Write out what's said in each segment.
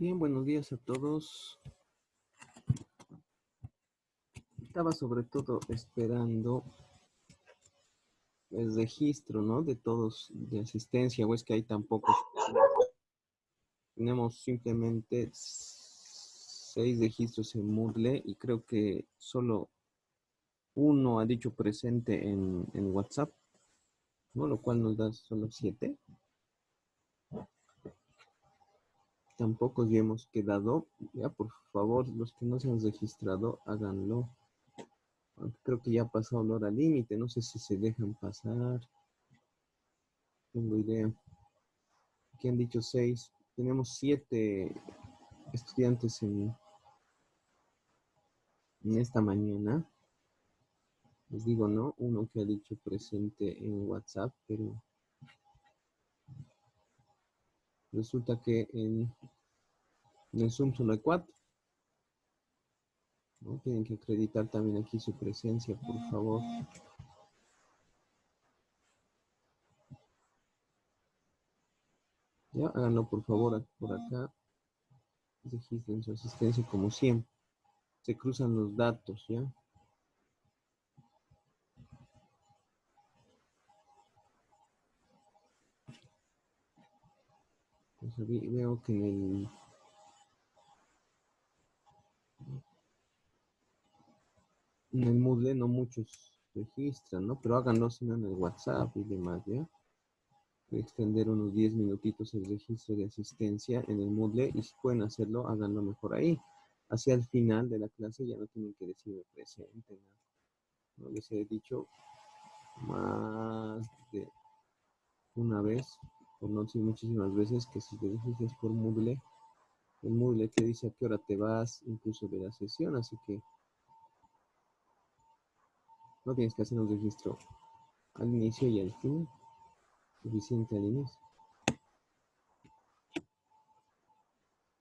Bien, buenos días a todos. Estaba sobre todo esperando el registro, ¿no? De todos de asistencia, o es que hay tan pocos. Tenemos simplemente 6 registros en Moodle y creo que solo uno ha dicho presente en WhatsApp, ¿no? Lo cual nos da solo 7. Tampoco ya hemos quedado. Ya, por favor, los que no se han registrado, háganlo. Creo que ya ha pasado la hora límite. No sé si se dejan pasar. Tengo idea. Aquí han dicho 6. Tenemos 7 estudiantes en esta mañana. Les digo, ¿no? Uno que ha dicho presente en WhatsApp, pero resulta que en el Zoom solo hay 4. ¿No? Tienen que acreditar también aquí su presencia, por favor. Ya, háganlo por favor por acá. Registren su asistencia como siempre. Se cruzan los datos, ¿ya? Pues veo que en el Moodle no muchos registran, ¿no? Pero háganlo sino en el WhatsApp y demás, ¿ya? Voy a extender unos 10 minutitos el registro de asistencia en el Moodle y si pueden hacerlo, háganlo mejor ahí. Hacia el final de la clase ya no tienen que decirme presente, ¿no? Les he dicho más de una vez, por no decir muchísimas veces, que si te registras por Moodle, el Moodle te dice a qué hora te vas, incluso de la sesión, así que no tienes que hacer un registro al inicio y al final, suficiente al inicio.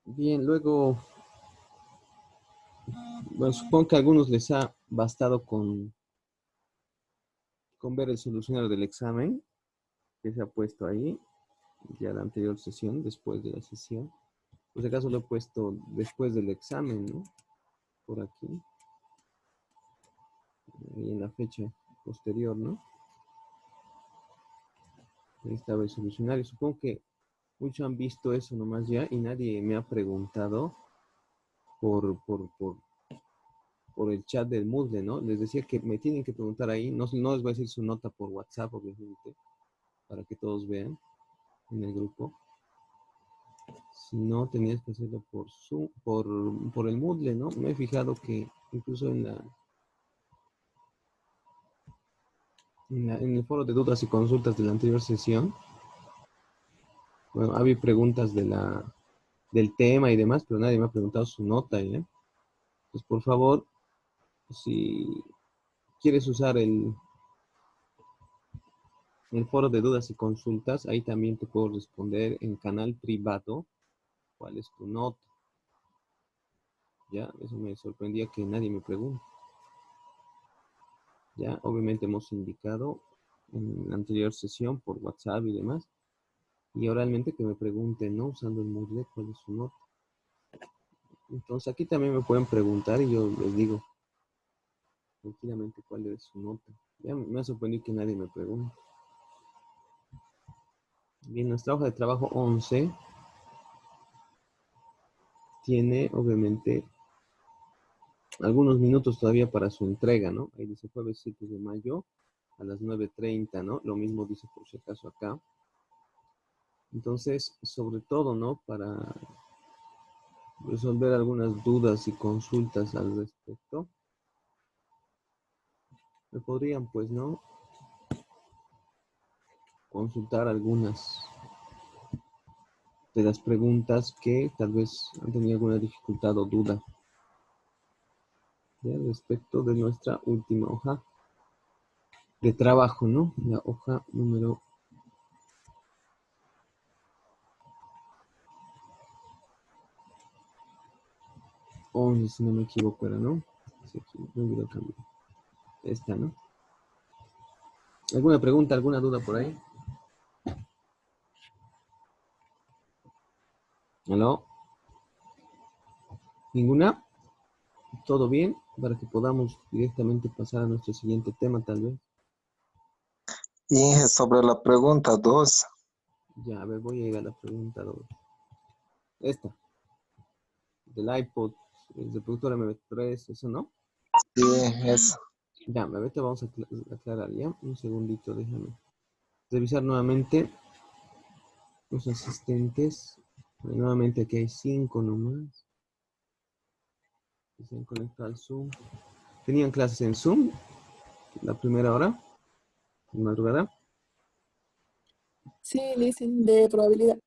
Bien, luego, bueno, supongo que a algunos les ha bastado con ver el solucionario del examen que se ha puesto ahí, ya la anterior sesión, después de la sesión. Por si acaso lo he puesto después del examen, ¿no? Por aquí. Y en la fecha posterior, ¿no? Ahí estaba el solucionario. Supongo que muchos han visto eso nomás ya y nadie me ha preguntado por el chat del Moodle, ¿no? Les decía que me tienen que preguntar ahí. No les voy a decir su nota por WhatsApp, obviamente, para que todos vean en el grupo. Si no, tenías que hacerlo por el Moodle, ¿no? Me he fijado que incluso en el foro de dudas y consultas de la anterior sesión, bueno, había preguntas del tema y demás, pero nadie me ha preguntado su nota, ¿ya? Pues por favor, si quieres usar el foro de dudas y consultas, ahí también te puedo responder en canal privado cuál es tu nota. Ya, eso me sorprendía que nadie me pregunte. Ya, obviamente hemos indicado en la anterior sesión por WhatsApp y demás, y oralmente que me pregunten, ¿no? Usando el Moodle, cuál es su nota. Entonces aquí también me pueden preguntar y yo les digo tranquilamente cuál es su nota. Ya me ha sorprendido que nadie me pregunte. Bien, nuestra hoja de trabajo 11 tiene obviamente algunos minutos todavía para su entrega, ¿no? Ahí dice jueves 7 de mayo a las 9:30, ¿no? Lo mismo dice por si acaso acá. Entonces, sobre todo, ¿no? Para resolver algunas dudas y consultas al respecto, me podrían, pues, ¿no? Consultar algunas de las preguntas que tal vez han tenido alguna dificultad o duda, ¿ya? Respecto de nuestra última hoja de trabajo, ¿no? La hoja número 11, si no me equivoco, era, ¿no? Sí, aquí, me olvidó cambiar. Esta, ¿no? ¿Alguna pregunta, alguna duda por ahí? ¿Aló? ¿Ninguna? ¿Todo bien? Para que podamos directamente pasar a nuestro siguiente tema, tal vez. Y sobre la pregunta 2, Ya, a ver, voy a llegar a la pregunta 2. Esta, del iPod, el reproductor MP3, ¿eso no? sí, es, Ya, ahorita vamos a aclarar, ¿ya? Un segundito, déjame revisar nuevamente los asistentes. Nuevamente aquí hay 5 nomás. Que se han conectado al Zoom. ¿Tenían clases en Zoom la primera hora, en madrugada? Sí, listen de probabilidad.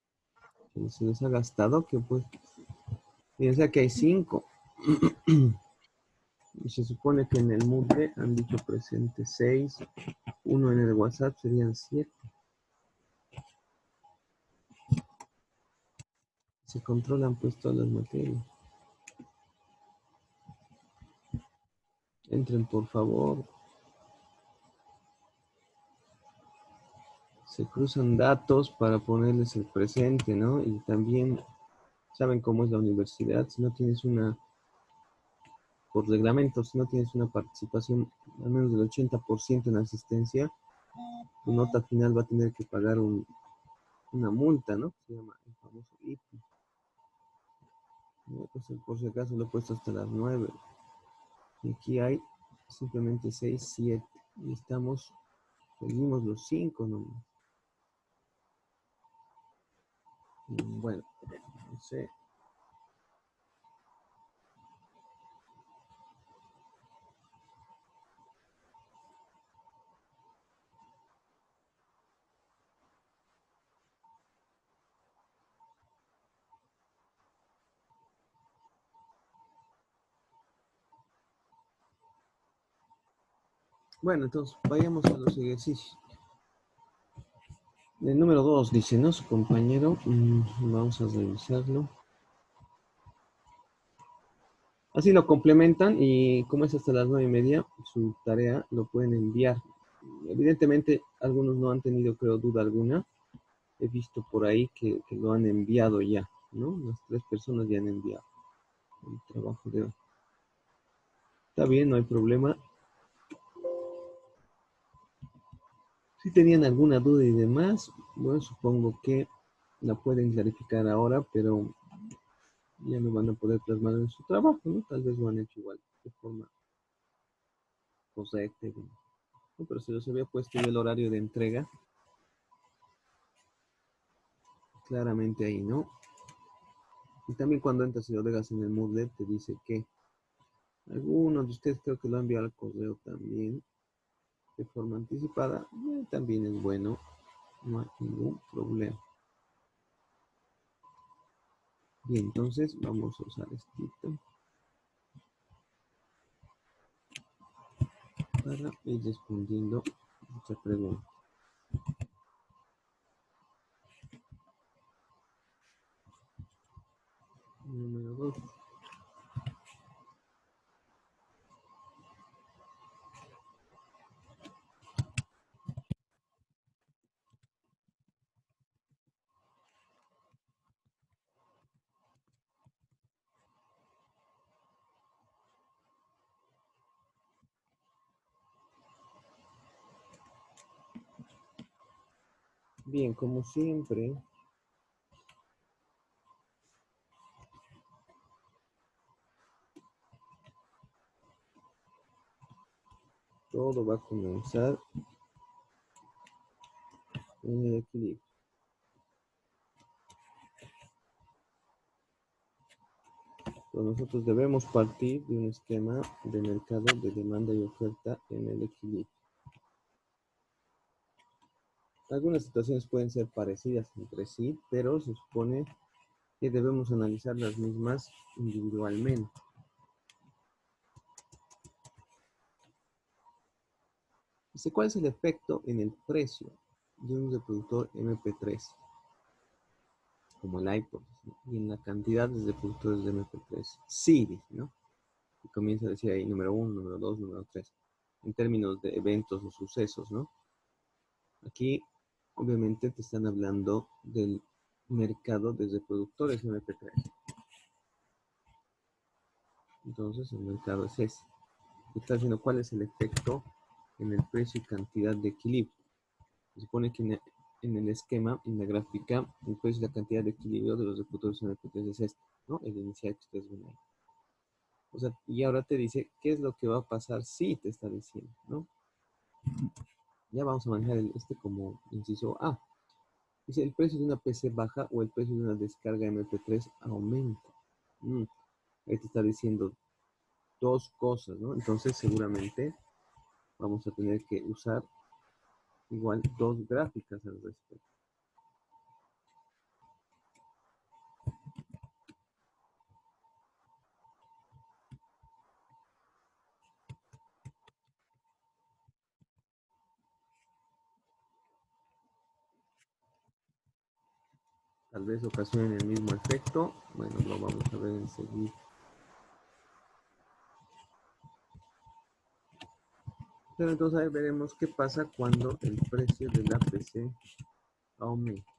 Se les ha gastado, que pues, piensa que hay 5. Y se supone que en el Moodle han dicho presente 6. Uno en el WhatsApp serían 7. Se controlan pues todas las materias. Entren por favor. Se cruzan datos para ponerles el presente, ¿no? Y también saben cómo es la universidad. Si no tienes por reglamento, si no tienes una participación al menos del 80% en asistencia, tu nota final va a tener que pagar una multa, ¿no? Se llama el famoso IPI. Pues, por si acaso lo he puesto hasta las 9. Y aquí hay simplemente 6, 7. Y seguimos los 5 nomás. Bueno, no sé. Bueno, entonces vayamos a los ejercicios. El número 2 dice, ¿no? Su compañero. Vamos a revisarlo. Así lo complementan y como es hasta las 9:30, su tarea lo pueden enviar. Evidentemente, algunos no han tenido, creo, duda alguna. He visto por ahí que lo han enviado ya, ¿no? Las 3 personas ya han enviado el trabajo de hoy. Está bien, no hay problema. Si tenían alguna duda y demás, bueno, supongo que la pueden clarificar ahora, pero ya no van a poder plasmar en su trabajo, ¿no? Tal vez lo han hecho igual, de forma correcta. ¿No? Pero se los había puesto yo el horario de entrega, claramente ahí, ¿no? Y también cuando entras y lo dejas en el Moodle, te dice que algunos de ustedes creo que lo han enviado al correo también, de forma anticipada, también es bueno, no hay ningún problema. Bien, entonces vamos a usar esto para ir respondiendo esta pregunta. Número 2. Bien, como siempre, todo va a comenzar en el equilibrio. Pues nosotros debemos partir de un esquema de mercado de demanda y oferta en el equilibrio. Algunas situaciones pueden ser parecidas entre sí, pero se supone que debemos analizar las mismas individualmente. Dice, ¿cuál es el efecto en el precio de un reproductor MP3? Como el iPod, ¿no? Y en la cantidad de reproductores de MP3. Sí, dice, ¿no? Y comienza a decir ahí número 1, número 2, número 3. En términos de eventos o sucesos, ¿no? Aquí, obviamente, te están hablando del mercado de reproductores MP3. Entonces el mercado es ese. Está diciendo cuál es el efecto en el precio y cantidad de equilibrio. Se supone que en el esquema, en la gráfica, el precio y la cantidad de equilibrio de los reproductores MP3 es este, ¿no? El inicial que ustedes ven ahí. O sea, y ahora te dice qué es lo que va a pasar si te está diciendo, ¿no? Ya vamos a manejar este como inciso A. Dice, el precio de una PC baja o el precio de una descarga MP3 aumenta. Ahí te está diciendo dos cosas, ¿no? Entonces seguramente vamos a tener que usar igual dos gráficas al respecto. Tal vez ocasionen el mismo efecto. Bueno, lo vamos a ver enseguida. Pero entonces ahí veremos qué pasa cuando el precio de la PC aumenta.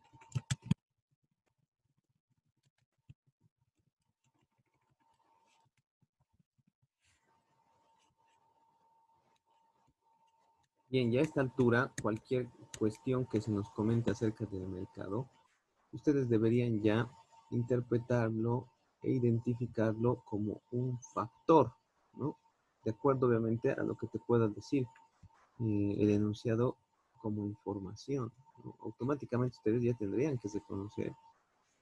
Bien, ya a esta altura, cualquier cuestión que se nos comente acerca del mercado, ustedes deberían ya interpretarlo e identificarlo como un factor, ¿no? De acuerdo, obviamente, a lo que te pueda decir el enunciado como información, ¿no? Automáticamente ustedes ya tendrían que reconocer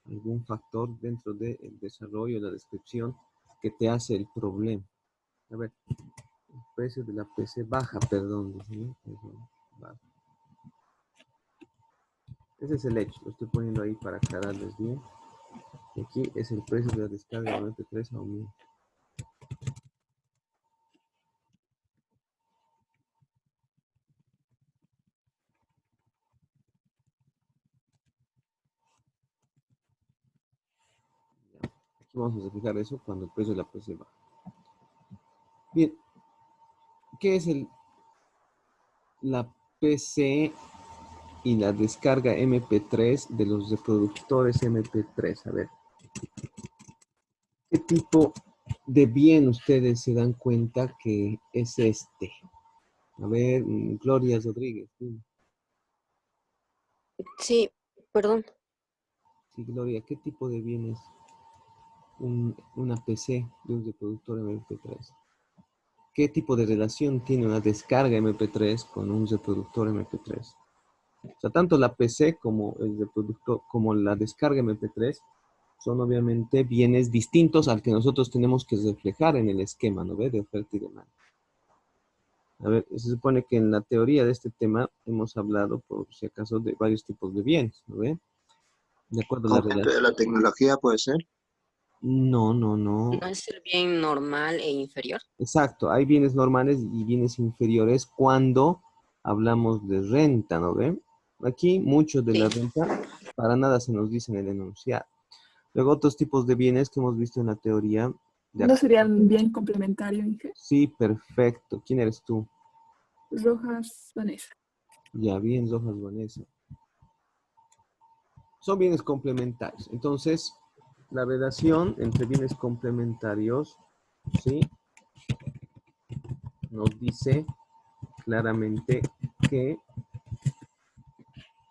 algún factor dentro del desarrollo, la descripción que te hace el problema. A ver, el precio de la PC baja, perdón, ¿no? Baja. Ese es el hecho, lo estoy poniendo ahí para aclararles bien. Y aquí es el precio de la descarga de MP3 aumenta. Aquí vamos a explicar eso cuando el precio de la PC baja. Bien, ¿qué es la PC y la descarga MP3 de los reproductores MP3? A ver, ¿qué tipo de bien ustedes se dan cuenta que es este? A ver, Gloria Rodríguez. Sí, perdón. Sí, Gloria, ¿qué tipo de bien es una PC de un reproductor MP3? ¿Qué tipo de relación tiene una descarga MP3 con un reproductor MP3? O sea, tanto la PC como el reproductor, como la descarga MP3 son obviamente bienes distintos al que nosotros tenemos que reflejar en el esquema, ¿no ve? De oferta y demanda. A ver, se supone que en la teoría de este tema hemos hablado, por si acaso, de varios tipos de bienes, ¿no ve? De acuerdo a la Componente de relación. la tecnología puede ser. No, no, no. ¿No es el bien normal e inferior? Exacto, hay bienes normales y bienes inferiores cuando hablamos de renta, ¿no ven? Aquí mucho de Sí. la renta para nada se nos dice en el enunciado. Luego otros tipos de bienes que hemos visto en la teoría de ¿No acción. serían bien complementario, Inge? Sí, perfecto. ¿Quién eres tú? Rojas, Vanessa. Ya, bien, Rojas Vanessa. Son bienes complementarios. Entonces, la relación entre bienes complementarios, ¿sí? Nos dice claramente que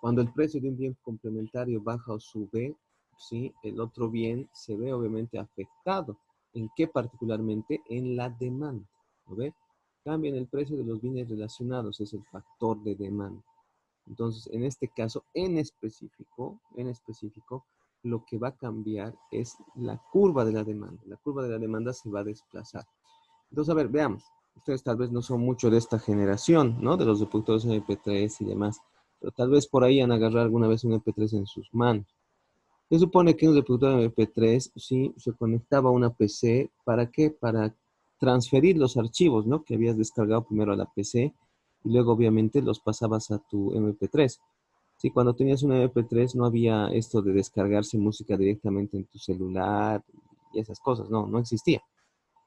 cuando el precio de un bien complementario baja o sube, ¿sí? El otro bien se ve obviamente afectado. ¿En qué particularmente? En la demanda. ¿Lo ve? Cambia en el precio de los bienes relacionados, es el factor de demanda. Entonces, en este caso, en específico, lo que va a cambiar es la curva de la demanda. La curva de la demanda se va a desplazar. Entonces, a ver, veamos. Ustedes tal vez no son mucho de esta generación, ¿no? De los reproductores MP3 y demás. Pero tal vez por ahí han agarrado alguna vez un MP3 en sus manos. Se supone que un reproductor MP3, sí, se conectaba a una PC. ¿Para qué? Para transferir los archivos, ¿no? Que habías descargado primero a la PC y luego obviamente los pasabas a tu MP3. Sí, cuando tenías un MP3 no había esto de descargarse música directamente en tu celular y esas cosas, no, no existía.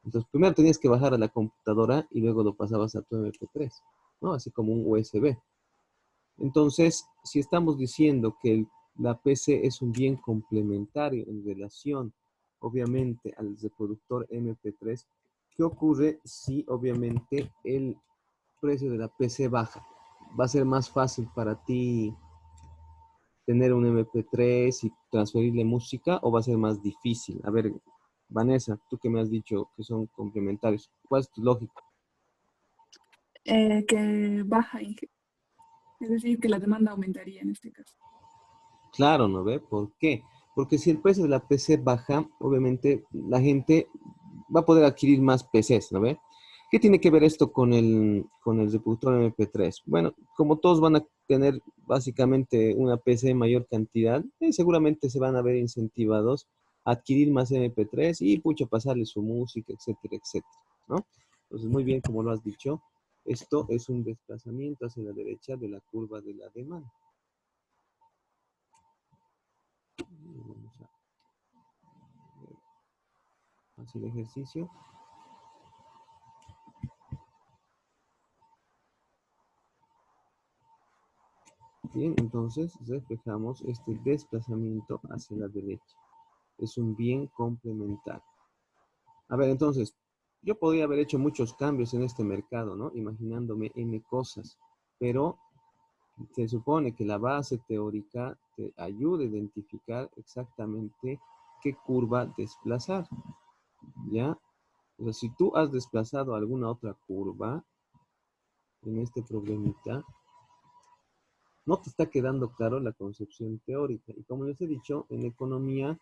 Entonces, primero tenías que bajar a la computadora y luego lo pasabas a tu MP3, ¿no? Así como un USB. Entonces, si estamos diciendo que la PC es un bien complementario en relación, obviamente, al reproductor MP3, ¿Qué ocurre si obviamente el precio de la PC baja? ¿Va a ser más fácil para ti tener un MP3 y transferirle música o va a ser más difícil? A ver, Vanessa, tú que me has dicho que son complementarios, ¿cuál es tu lógica? Que baja, Inge. Es decir, que la demanda aumentaría en este caso. Claro, ¿no ve? ¿Por qué? Porque si el precio de la PC baja, obviamente la gente va a poder adquirir más PCs, ¿no ve? ¿Qué tiene que ver esto con el reproductor MP3? Bueno, como todos van a tener básicamente una PC en mayor cantidad, seguramente se van a ver incentivados a adquirir más MP3 y pucha, pasarle su música, etcétera, etcétera, ¿no? Entonces, muy bien, como lo has dicho, esto es un desplazamiento hacia la derecha de la curva de la demanda. Vamos a hacer el ejercicio. Bien, entonces reflejamos este desplazamiento hacia la derecha. Es un bien complementario. A ver, entonces, yo podría haber hecho muchos cambios en este mercado, ¿no? Imaginándome N cosas, pero se supone que la base teórica te ayuda a identificar exactamente qué curva desplazar, ¿ya? O sea, si tú has desplazado alguna otra curva en este problemita, no te está quedando claro la concepción teórica. Y como les he dicho, en economía,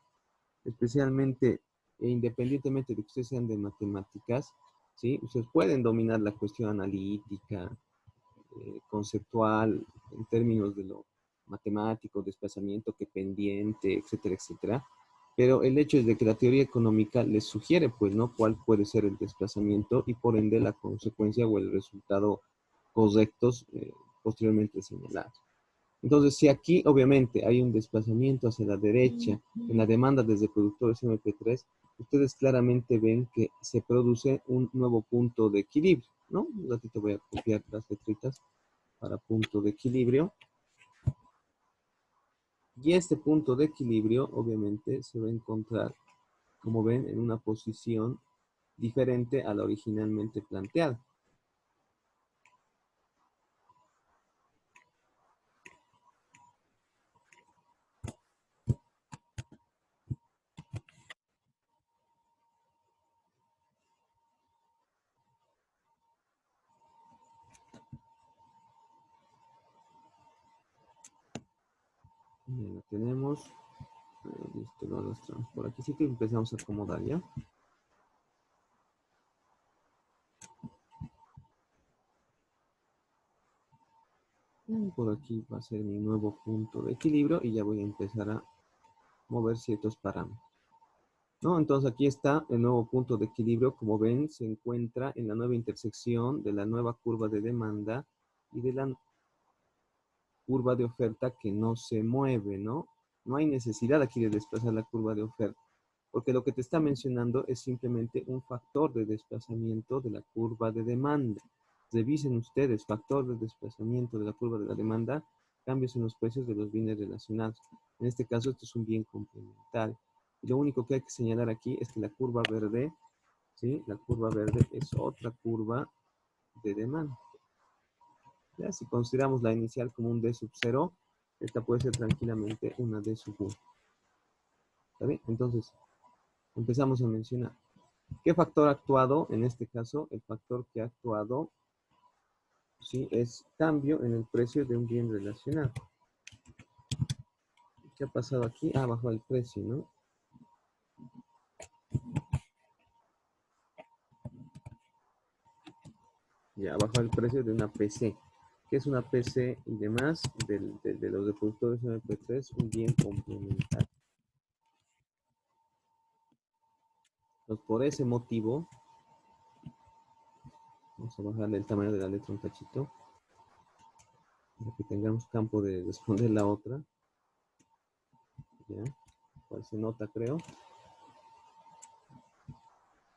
especialmente e independientemente de que ustedes sean de matemáticas, ¿sí? Ustedes pueden dominar la cuestión analítica, conceptual, en términos de lo matemático, desplazamiento, que pendiente, etcétera, etcétera. Pero el hecho es de que la teoría económica les sugiere, pues, ¿no? Cuál puede ser el desplazamiento y por ende la consecuencia o el resultado correctos posteriormente señalados. Entonces, si aquí obviamente hay un desplazamiento hacia la derecha en la demanda desde productores MP3, ustedes claramente ven que se produce un nuevo punto de equilibrio, ¿no? Un ratito voy a copiar las letritas para punto de equilibrio. Y este punto de equilibrio obviamente se va a encontrar, como ven, en una posición diferente a la originalmente planteada. Ya lo tenemos. Listo, lo arrastramos por aquí. Sí que empezamos a acomodar ya. Por aquí va a ser mi nuevo punto de equilibrio y ya voy a empezar a mover ciertos parámetros, ¿no? Entonces aquí está el nuevo punto de equilibrio. Como ven, se encuentra en la nueva intersección de la nueva curva de demanda y de la curva de oferta que no se mueve, ¿no? No hay necesidad aquí de desplazar la curva de oferta, porque lo que te está mencionando es simplemente un factor de desplazamiento de la curva de demanda. Revisen ustedes, factor de desplazamiento de la curva de la demanda, cambios en los precios de los bienes relacionados. En este caso, esto es un bien complementario. Y lo único que hay que señalar aquí es que la curva verde, ¿sí? La curva verde es otra curva de demanda. ¿Ya? Si consideramos la inicial como un D sub 0, esta puede ser tranquilamente una D sub 1. ¿Está bien? Entonces, empezamos a mencionar. ¿Qué factor ha actuado? En este caso, el factor que ha actuado, ¿sí? Es cambio en el precio de un bien relacionado. ¿Qué ha pasado aquí? Ah, bajó el precio, ¿no? Ya, bajó el precio de una PC. ¿Qué es una PC y demás? De los reproductores MP3, un bien complementario. Entonces, por ese motivo, vamos a bajarle el tamaño de la letra un cachito, para que tengamos campo de responder la otra. ¿Ya? Cual se nota, creo.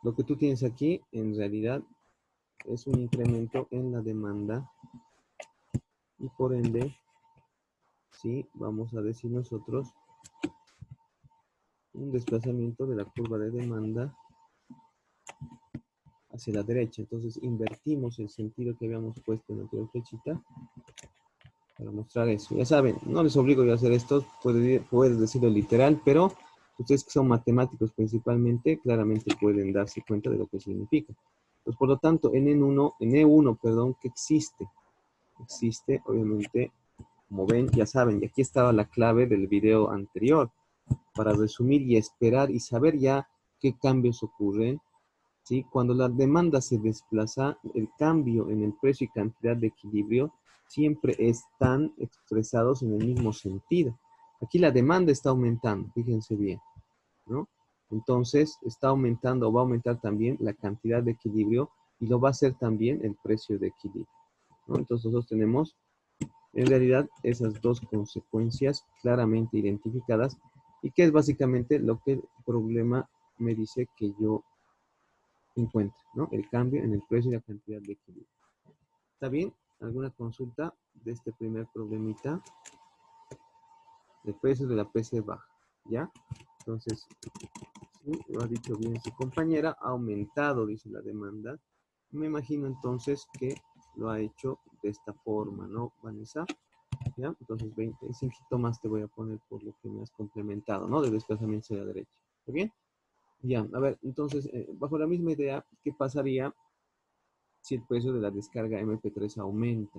Lo que tú tienes aquí, en realidad, es un incremento en la demanda y por ende, sí, vamos a decir nosotros, un desplazamiento de la curva de demanda hacia la derecha. Entonces invertimos el sentido que habíamos puesto en la anterior flechita para mostrar eso. Ya saben, no les obligo yo a hacer esto, puedes decirlo literal, pero ustedes que son matemáticos principalmente, claramente pueden darse cuenta de lo que significa. Pues por lo tanto, en E1, perdón, ¿qué existe? Existe, obviamente, como ven, ya saben, y aquí estaba la clave del video anterior, para resumir y esperar y saber ya qué cambios ocurren, ¿sí? Cuando la demanda se desplaza, el cambio en el precio y cantidad de equilibrio siempre están expresados en el mismo sentido. Aquí la demanda está aumentando, fíjense bien, ¿no? Entonces, está aumentando o va a aumentar también la cantidad de equilibrio y lo va a hacer también el precio de equilibrio, ¿no? Entonces, nosotros tenemos, en realidad, esas dos consecuencias claramente identificadas y que es básicamente lo que el problema me dice que yo encuentre, ¿no? El cambio en el precio y la cantidad de equilibrio. ¿Está bien? ¿Alguna consulta de este primer problemita? El precio de la PC baja, ¿ya? Entonces, sí, lo ha dicho bien su compañera, ha aumentado, dice la demanda. Me imagino entonces que lo ha hecho de esta forma, ¿no, Vanessa? ¿Ya? Entonces 25 más te voy a poner por lo que me has complementado, ¿no? De desplazamiento hacia la derecha. ¿Está bien? Ya, a ver, entonces, bajo la misma idea, ¿qué pasaría si el precio de la descarga MP3 aumenta?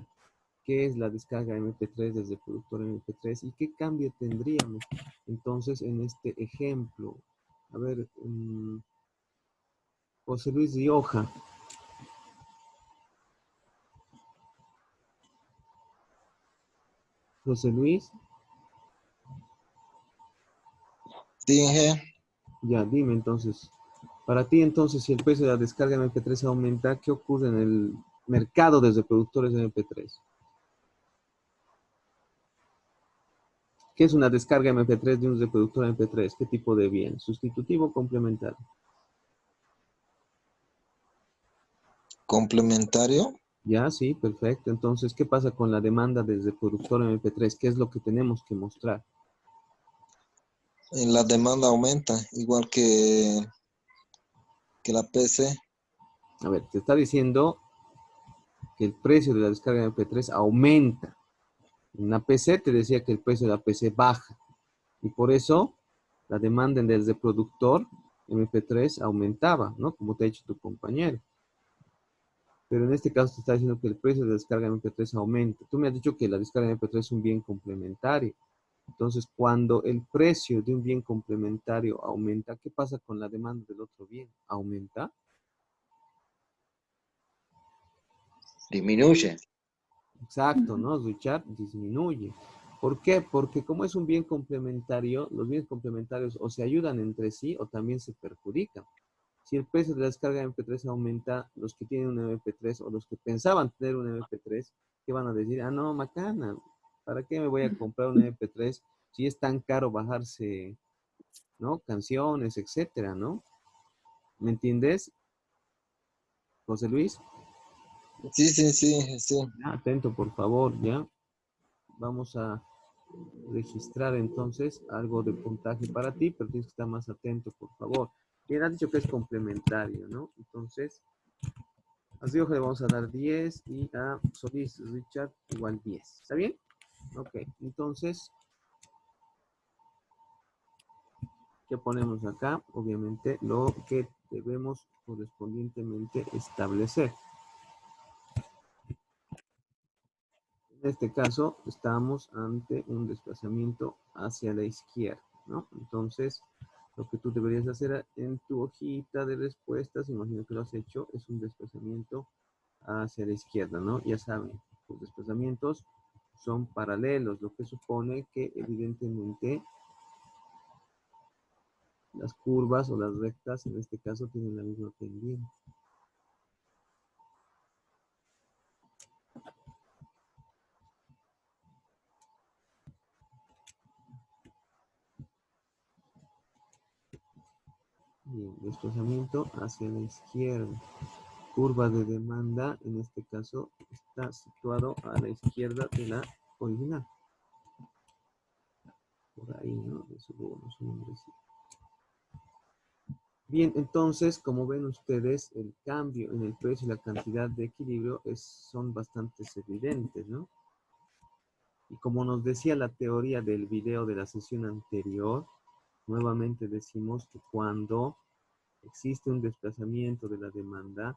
¿Qué es la descarga MP3 desde el productor MP3 y qué cambio tendríamos entonces en este ejemplo? A ver, José Luis Rioja. José Luis, Sí, Inge. ya dime entonces. Para ti entonces, si el precio de la descarga MP3 aumenta, ¿qué ocurre en el mercado desde productores de MP3? ¿Qué es una descarga MP3 de un reproductor MP3? ¿Qué tipo de bien? ¿Sustitutivo o complementario? Complementario. Ya, sí, perfecto. Entonces, ¿qué pasa con la demanda desde productor MP3? ¿Qué es lo que tenemos que mostrar? La demanda aumenta, igual que la PC. A ver, te está diciendo que el precio de la descarga MP3 aumenta. En la PC te decía que el precio de la PC baja. Y por eso la demanda en el reproductor MP3 aumentaba, ¿no? Como te ha dicho tu compañero. Pero en este caso te está diciendo que el precio de la descarga MP3 aumenta. Tú me has dicho que la descarga MP3 es un bien complementario. Entonces, cuando el precio de un bien complementario aumenta, ¿qué pasa con la demanda del otro bien? ¿Aumenta? Disminuye. Exacto, ¿no, Richard? Disminuye. ¿Por qué? Porque como es un bien complementario, los bienes complementarios o se ayudan entre sí o también se perjudican. Si el precio de la descarga de MP3 aumenta, los que tienen un MP3 o los que pensaban tener un MP3, ¿qué van a decir? Ah, no, macana, ¿para qué me voy a comprar un MP3 si es tan caro bajarse, ¿no? Canciones, etcétera, ¿no? ¿Me entiendes, José Luis? Sí, sí, sí, sí. Ya, atento, por favor, ¿ya? Vamos a registrar entonces algo de puntaje para ti, pero tienes que estar más atento, por favor. Bien, has dicho que es complementario, ¿no? Entonces, a Rioja le vamos a dar 10 y a Solís Richard igual 10. ¿Está bien? Ok, entonces, ¿qué ponemos acá? Obviamente lo que debemos correspondientemente establecer. En este caso, estamos ante un desplazamiento hacia la izquierda, ¿no? Entonces, lo que tú deberías hacer en tu hojita de respuestas, imagino que lo has hecho, es un desplazamiento hacia la izquierda, ¿no? Ya saben, los desplazamientos son paralelos, lo que supone que evidentemente las curvas o las rectas, en este caso, tienen la misma pendiente. Bien, desplazamiento hacia la izquierda. Curva de demanda, en este caso, está situado a la izquierda de la original. Por ahí, ¿no? Le subo unos nombres. Bien, entonces, como ven ustedes, el cambio en el precio y la cantidad de equilibrio son bastante evidentes, ¿no? Y como nos decía la teoría del video de la sesión anterior, nuevamente decimos que cuando existe un desplazamiento de la demanda,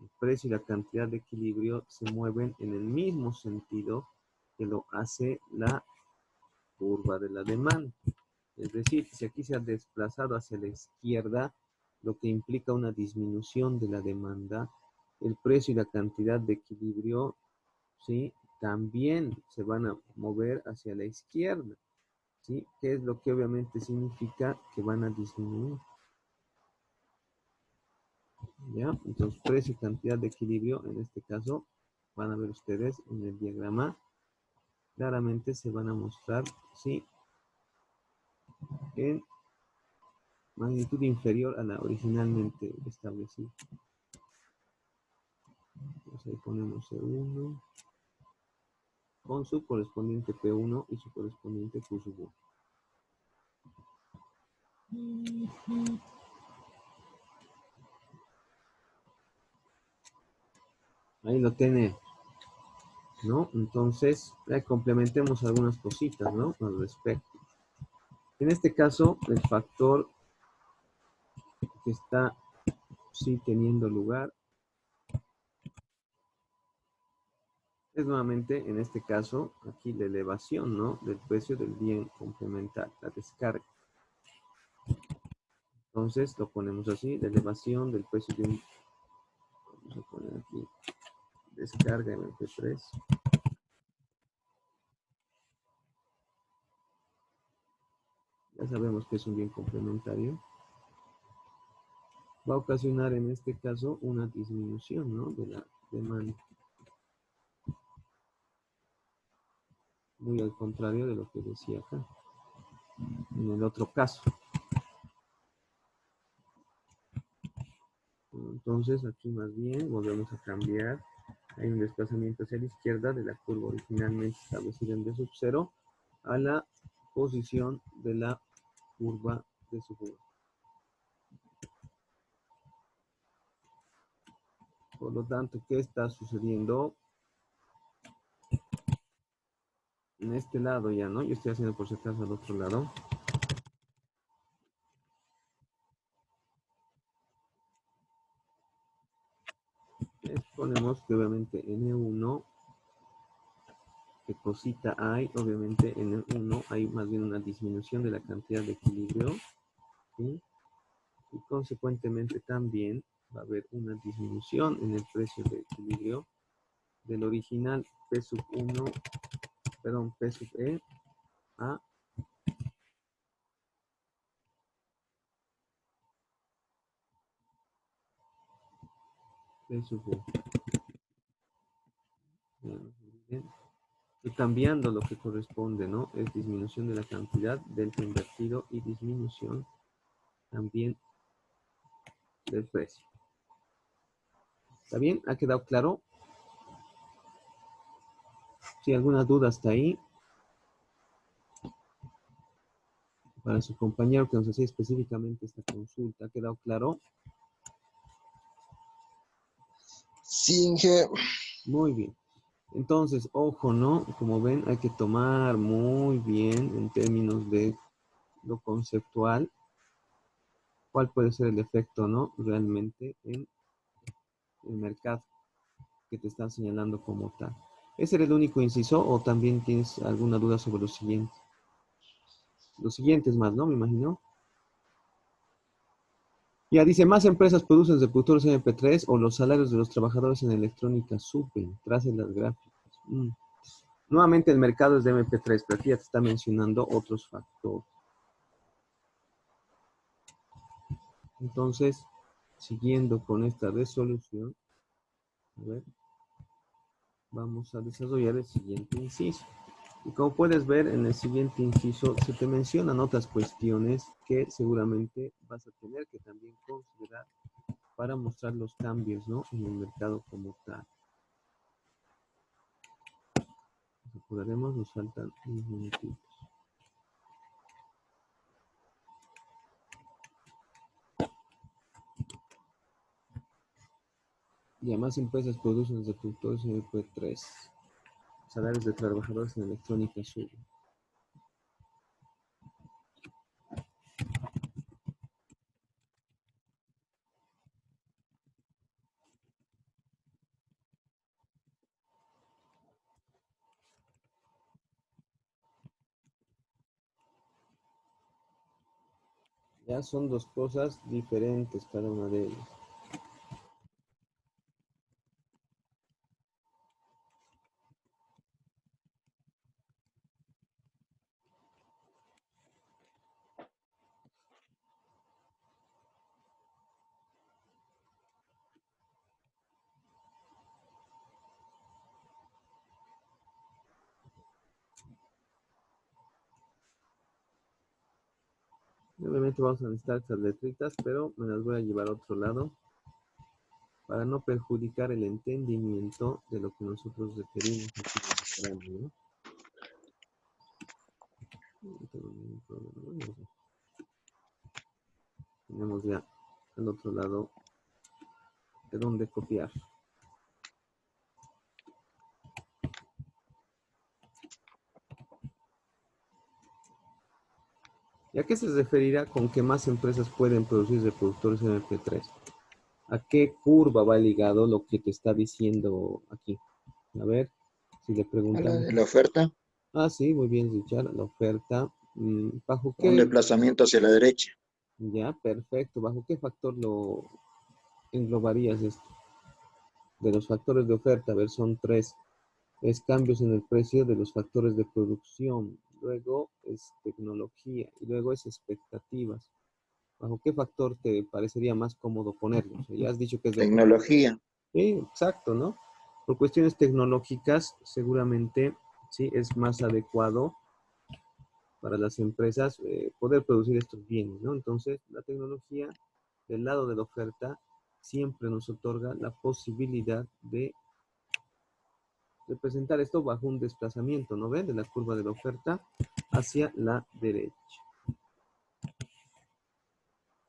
el precio y la cantidad de equilibrio se mueven en el mismo sentido que lo hace la curva de la demanda. Es decir, si aquí se ha desplazado hacia la izquierda, lo que implica una disminución de la demanda, el precio y la cantidad de equilibrio, ¿sí?, también se van a mover hacia la izquierda, ¿sí? Que es lo que obviamente significa que van a disminuir. ¿Ya? Entonces, precio y cantidad de equilibrio, en este caso, van a ver ustedes en el diagrama, claramente se van a mostrar, ¿sí?, en magnitud inferior a la originalmente establecida. Entonces ahí ponemos E1 con su correspondiente P1 y su correspondiente Q sub 1. Ahí lo tiene, ¿no? Entonces, complementemos algunas cositas, ¿no?, al respecto. En este caso, el factor que está, sí, teniendo lugar es nuevamente, en este caso, aquí la elevación, ¿no?, del precio del bien complementar, la descarga. Entonces, lo ponemos así, la elevación del precio de un, vamos a poner aquí, descarga MP3. Ya sabemos que es un bien complementario. Va a ocasionar en este caso una disminución, ¿no?, de la demanda. Muy al contrario de lo que decía acá, en el otro caso. Entonces aquí más bien volvemos a cambiar. Hay un desplazamiento hacia la izquierda de la curva originalmente establecida en D sub 0 a la posición de la curva de sub 1. Por lo tanto, ¿qué está sucediendo? En este lado ya, ¿no? Yo estoy haciendo por si acaso al otro lado. Ponemos que obviamente N1, ¿qué cosita hay? Obviamente en N1 hay más bien una disminución de la cantidad de equilibrio, ¿sí? Y consecuentemente también va a haber una disminución en el precio de equilibrio del original P sub 1, perdón, P sub E a P sub U. Bien. Y cambiando lo que corresponde, ¿no? Es disminución de la cantidad del invertido y disminución también del precio. ¿Está bien? ¿Ha quedado claro? Si alguna duda hasta ahí, para su compañero que nos hacía específicamente esta consulta, ¿ha quedado claro? Sí, Inge. Muy bien. Entonces, ojo, ¿no? Como ven, hay que tomar muy bien en términos de lo conceptual cuál puede ser el efecto, ¿no?, realmente en el mercado que te están señalando como tal. ¿Ese era el único inciso o también tienes alguna duda sobre lo siguiente? Los siguientes más, ¿no? Me imagino. Ya dice, más empresas producen reproductores MP3 o los salarios de los trabajadores en electrónica suben, tras las gráficas. Nuevamente el mercado es de MP3, pero aquí ya te está mencionando otros factores. Entonces, siguiendo con esta resolución, a ver, vamos a desarrollar el siguiente inciso. Y como puedes ver en el siguiente inciso, se te mencionan otras cuestiones que seguramente vas a tener que también considerar para mostrar los cambios, ¿no?, en el mercado como tal. Nos apuraremos, nos faltan unos minutitos. Ya más empresas producen reproductores MP3. Salarios de trabajadores en electrónica suben. Ya son dos cosas diferentes cada una de ellas. Obviamente vamos a necesitar estas letritas, pero me las voy a llevar a otro lado para no perjudicar el entendimiento de lo que nosotros requerimos aquí en el programa, ¿no? No tengo ningún problema, ¿no? Tenemos ya al otro lado de dónde copiar. ¿Y a qué se referirá con que más empresas pueden producir reproductores MP3? ¿A qué curva va ligado lo que te está diciendo aquí? A ver, si le A la preguntamos. de la oferta, Ah, sí, muy bien, Richard. La oferta. ¿Bajo un qué? desplazamiento hacia la derecha. Ya, perfecto. ¿Bajo qué factor lo englobarías esto? De los factores de oferta, a ver, son tres. Es cambios en el precio de los factores de producción. Luego es tecnología y luego es expectativas. ¿Bajo qué factor te parecería más cómodo ponerlo? O sea, ya has dicho que es de oferta. Tecnología. Sí, exacto, ¿no? Por cuestiones tecnológicas, seguramente sí es más adecuado para las empresas poder producir estos bienes, ¿no? Entonces, la tecnología del lado de la oferta siempre nos otorga la posibilidad de representar esto bajo un desplazamiento, ¿no ven? De la curva de la oferta hacia la derecha.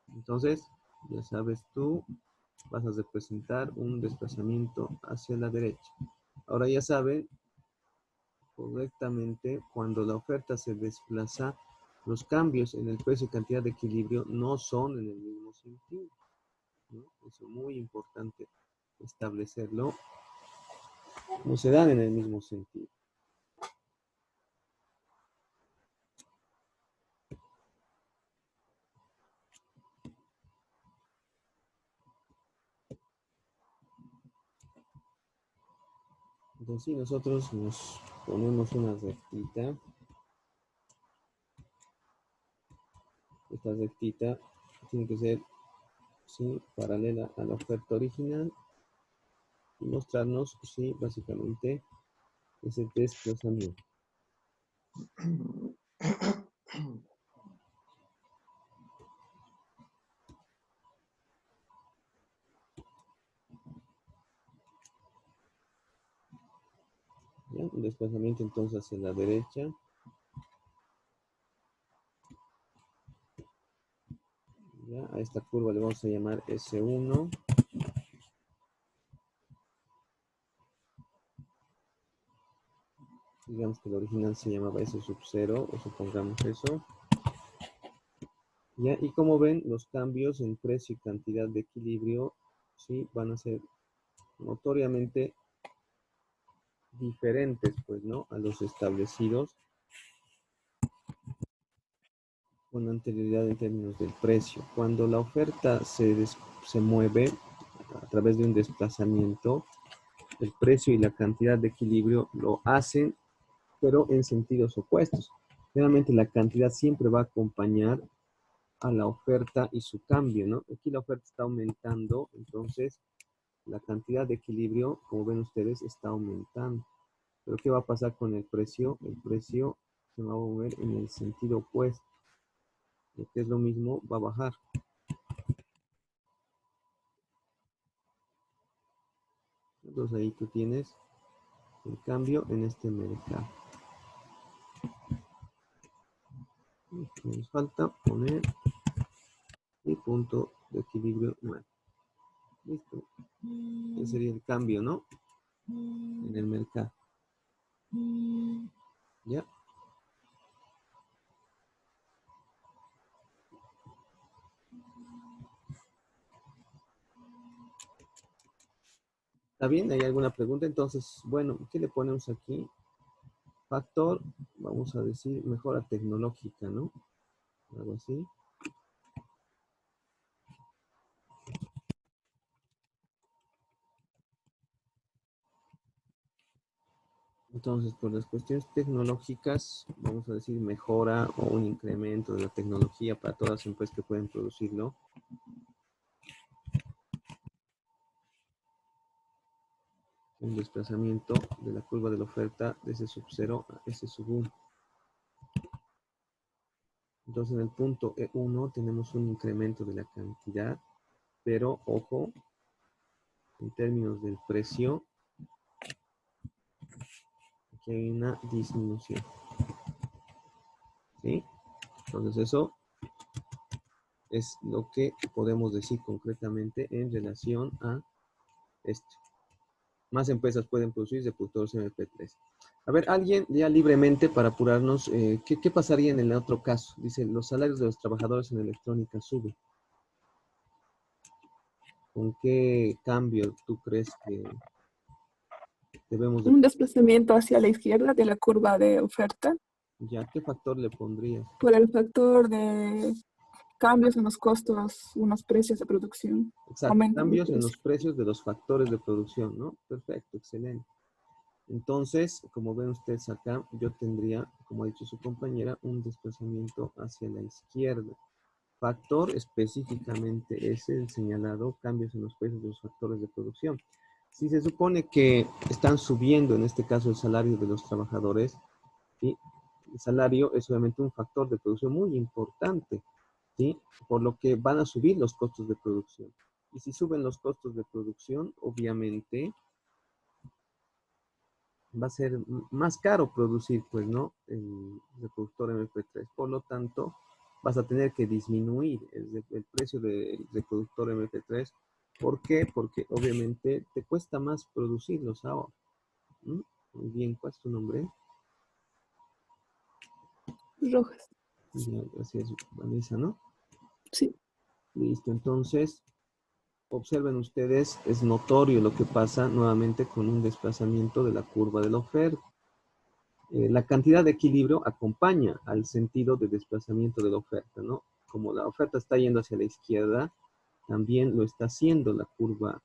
Entonces, ya sabes tú, vas a representar un desplazamiento hacia la derecha. Ahora ya saben correctamente cuando la oferta se desplaza, los cambios en el precio y cantidad de equilibrio no son en el mismo sentido, ¿no? Eso es muy importante establecerlo, no se dan en el mismo sentido. Entonces, si nosotros nos ponemos una rectita, esta rectita tiene que ser, ¿sí?, paralela a la oferta original y mostrarnos, sí, básicamente ese desplazamiento. ¿Ya? Un desplazamiento entonces hacia la derecha. ¿Ya? A esta curva le vamos a llamar S1. Digamos que el original se llamaba S sub 0, o supongamos eso. ¿Ya? Y como ven, los cambios en precio y cantidad de equilibrio, ¿sí?, van a ser notoriamente diferentes, pues, ¿no?, a los establecidos con anterioridad en términos del precio. Cuando la oferta se mueve a través de un desplazamiento, el precio y la cantidad de equilibrio lo hacen, pero en sentidos opuestos. Realmente la cantidad siempre va a acompañar a la oferta y su cambio, ¿no? Aquí la oferta está aumentando, entonces la cantidad de equilibrio, como ven ustedes, está aumentando. Pero ¿qué va a pasar con el precio? El precio se va a mover en el sentido opuesto. Lo que es lo mismo, va a bajar. Entonces ahí tú tienes el cambio en este mercado. Nos falta poner el punto de equilibrio 9. Listo. Ese sería el cambio, ¿no? En el mercado. ¿Ya? ¿Está bien? ¿Hay alguna pregunta? Entonces, bueno, ¿qué le ponemos aquí? Factor, vamos a decir, mejora tecnológica, ¿no? Algo así. Entonces, por las cuestiones tecnológicas, vamos a decir mejora o un incremento de la tecnología para todas las empresas que pueden producirlo. Un desplazamiento de la curva de la oferta de ese sub 0 a ese sub 1. Entonces, en el punto E1 tenemos un incremento de la cantidad, pero, ojo, en términos del precio, aquí hay una disminución. ¿Sí? Entonces, eso es lo que podemos decir concretamente en relación a esto. Más empresas pueden producir reproductores MP3. A ver, alguien ya libremente para apurarnos, ¿qué pasaría en el otro caso? Dice, los salarios de los trabajadores en electrónica suben. ¿Con qué cambio tú crees que debemos de... Un desplazamiento hacia la izquierda de la curva de oferta ¿Ya qué factor le pondrías? por el factor de cambios en los costos, unos precios de producción. Exacto, Aumentan los cambios en los precios. precios de los factores de producción, ¿no? Perfecto, excelente. Entonces, como ven ustedes acá, yo tendría, como ha dicho su compañera, un desplazamiento hacia la izquierda. Factor específicamente es el señalado, cambios en los precios de los factores de producción. Si se supone que están subiendo, en este caso, el salario de los trabajadores, ¿sí? El salario es obviamente un factor de producción muy importante, ¿sí? Por lo que van a subir los costos de producción. Y si suben los costos de producción, obviamente va a ser más caro producir, pues, ¿no? El reproductor MP3. Por lo tanto, vas a tener que disminuir el precio del reproductor MP3. ¿Por qué? Porque obviamente te cuesta más producirlos ahora. ¿Mm? Muy bien, ¿cuál es tu nombre? Rojas. Ya, gracias, Vanessa, ¿no? Sí. Listo, entonces, observen ustedes, es notorio lo que pasa nuevamente con un desplazamiento de la curva de la oferta. La cantidad de equilibrio acompaña al sentido de desplazamiento de la oferta, ¿no? Como la oferta está yendo hacia la izquierda, también lo está haciendo la curva,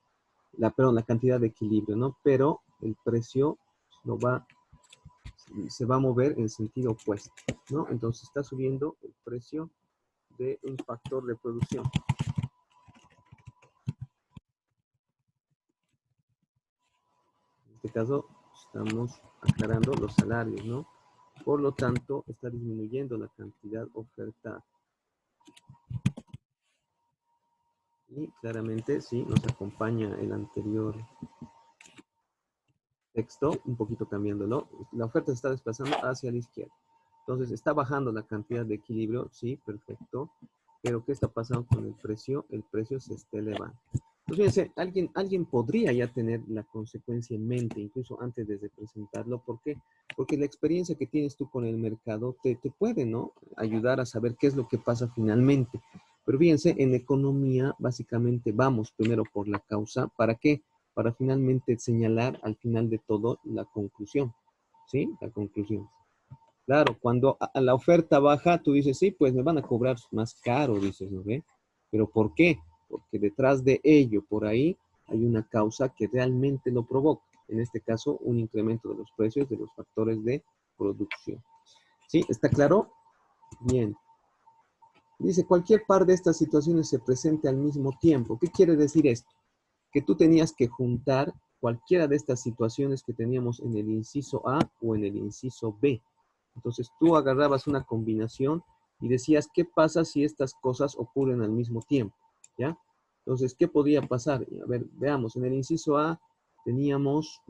la cantidad de equilibrio, ¿no? Pero el precio se va a mover en sentido opuesto, ¿no? Entonces está subiendo el precio de un factor de producción. En este caso, estamos aclarando los salarios, ¿no? Por lo tanto, está disminuyendo la cantidad ofertada. Y claramente, sí, nos acompaña el anterior texto, un poquito cambiándolo. La oferta se está desplazando hacia la izquierda. Entonces, está bajando la cantidad de equilibrio, sí, perfecto. Pero, ¿qué está pasando con el precio? El precio se está elevando. Entonces, fíjense, alguien podría ya tener la consecuencia en mente, incluso antes de presentarlo. ¿Por qué? Porque la experiencia que tienes tú con el mercado te puede, ¿no? Ayudar a saber qué es lo que pasa finalmente. Pero fíjense, en economía, básicamente, vamos primero por la causa. ¿Para qué? Para finalmente señalar al final de todo la conclusión. ¿Sí? La conclusión. Claro, cuando a la oferta baja, tú dices, sí, pues me van a cobrar más caro, dices, ¿no ve? ¿Pero por qué? Porque detrás de ello, por ahí, hay una causa que realmente lo provoca. En este caso, un incremento de los precios de los factores de producción. ¿Sí? ¿Está claro? Bien. Dice, cualquier par de estas situaciones se presente al mismo tiempo. ¿Qué quiere decir esto? Que tú tenías que juntar cualquiera de estas situaciones que teníamos en el inciso A o en el inciso B. Entonces tú agarrabas una combinación y decías, ¿qué pasa si estas cosas ocurren al mismo tiempo? ¿Ya? Entonces, ¿qué podía pasar? A ver, veamos, en el inciso A teníamos